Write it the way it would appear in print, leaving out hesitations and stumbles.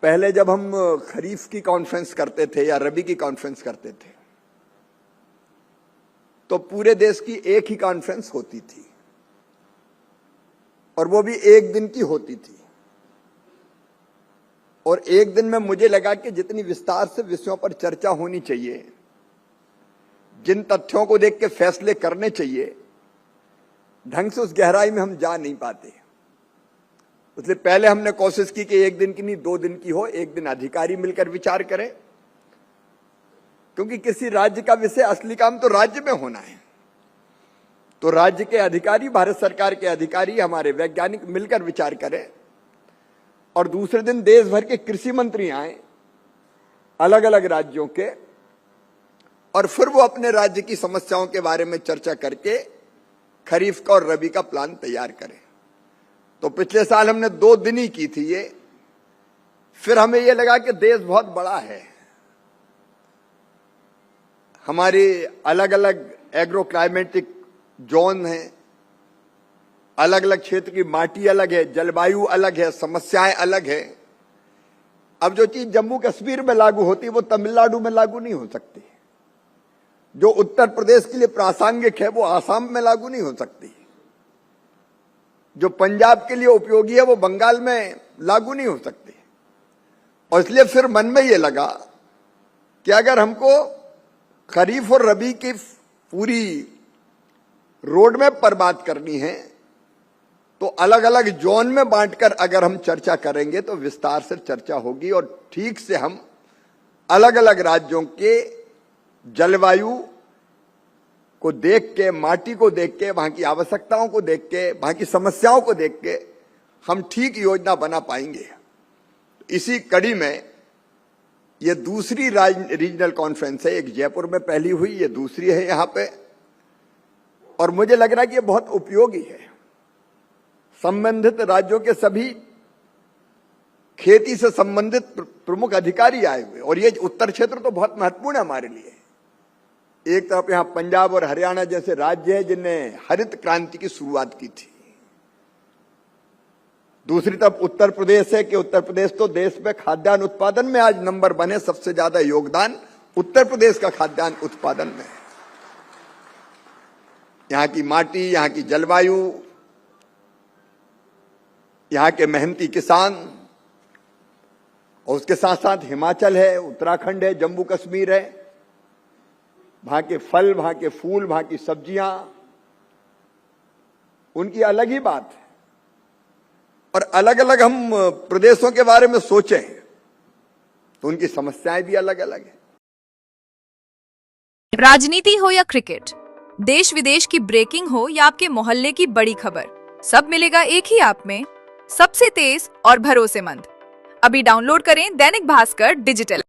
पहले जब हम खरीफ की कॉन्फ्रेंस करते थे या रबी की कॉन्फ्रेंस करते थे तो पूरे देश की एक ही कॉन्फ्रेंस होती थी और वो भी एक दिन की होती थी। और एक दिन में मुझे लगा कि जितनी विस्तार से विषयों पर चर्चा होनी चाहिए, जिन तथ्यों को देख के फैसले करने चाहिए, ढंग से उस गहराई में हम जा नहीं पाते। इसलिए पहले हमने कोशिश की कि एक दिन की नहीं 2 दिन की हो, एक दिन अधिकारी मिलकर विचार करें, क्योंकि किसी राज्य का विषय असली काम तो राज्य में होना है। तो राज्य के अधिकारी, भारत सरकार के अधिकारी, हमारे वैज्ञानिक मिलकर विचार करें और दूसरे दिन देश भर के कृषि मंत्री आए अलग अलग राज्यों के, और फिर वो अपने राज्य की समस्याओं के बारे में चर्चा करके खरीफ का और रबी का प्लान तैयार करें। तो पिछले साल हमने 2 दिन ही की थी ये। फिर हमें ये लगा कि देश बहुत बड़ा है, हमारी अलग अलग एग्रो क्लाइमेटिक जोन है, अलग अलग क्षेत्र की माटी अलग है, जलवायु अलग है, समस्याएं अलग है। अब जो चीज जम्मू कश्मीर में लागू होती है वो तमिलनाडु में लागू नहीं हो सकती, जो उत्तर प्रदेश के लिए प्रासंगिक है वो आसाम में लागू नहीं हो सकती, जो पंजाब के लिए उपयोगी है वो बंगाल में लागू नहीं हो सकती। और इसलिए फिर मन में ये लगा कि अगर हमको खरीफ और रबी की पूरी रोड मैप पर बात करनी है तो अलग अलग जोन में बांटकर अगर हम चर्चा करेंगे तो विस्तार से चर्चा होगी और ठीक से हम अलग अलग राज्यों के जलवायु को देख के, माटी को देख के, वहां की आवश्यकताओं को देख के, वहां की समस्याओं को देख के हम ठीक योजना बना पाएंगे। इसी कड़ी में ये दूसरी रीजनल कॉन्फ्रेंस है। एक जयपुर में पहली हुई, ये दूसरी है यहां पे, और मुझे लग रहा है कि ये बहुत उपयोगी है। संबंधित राज्यों के सभी खेती से संबंधित प्रमुख अधिकारी आए हुए, और ये उत्तर क्षेत्र तो बहुत महत्वपूर्ण है हमारे लिए। एक तरफ यहां पंजाब और हरियाणा जैसे राज्य है जिनने हरित क्रांति की शुरुआत की थी, दूसरी तरफ उत्तर प्रदेश है कि उत्तर प्रदेश तो देश में खाद्यान्न उत्पादन में आज नंबर 1 है, सबसे ज्यादा योगदान उत्तर प्रदेश का खाद्यान्न उत्पादन में है। यहां की माटी, यहां की जलवायु, यहां के मेहनती किसान, और उसके साथ साथ हिमाचल है, उत्तराखंड है, जम्मू कश्मीर है, वहां के फल, वहां के फूल, वहां की सब्जियां, उनकी अलग ही बात है। और अलग अलग हम प्रदेशों के बारे में सोचें तो उनकी समस्याएं भी अलग अलग है। राजनीति हो या क्रिकेट, देश विदेश की ब्रेकिंग हो या आपके मोहल्ले की बड़ी खबर, सब मिलेगा एक ही ऐप में, सबसे तेज और भरोसेमंद। अभी डाउनलोड करें दैनिक भास्कर डिजिटल।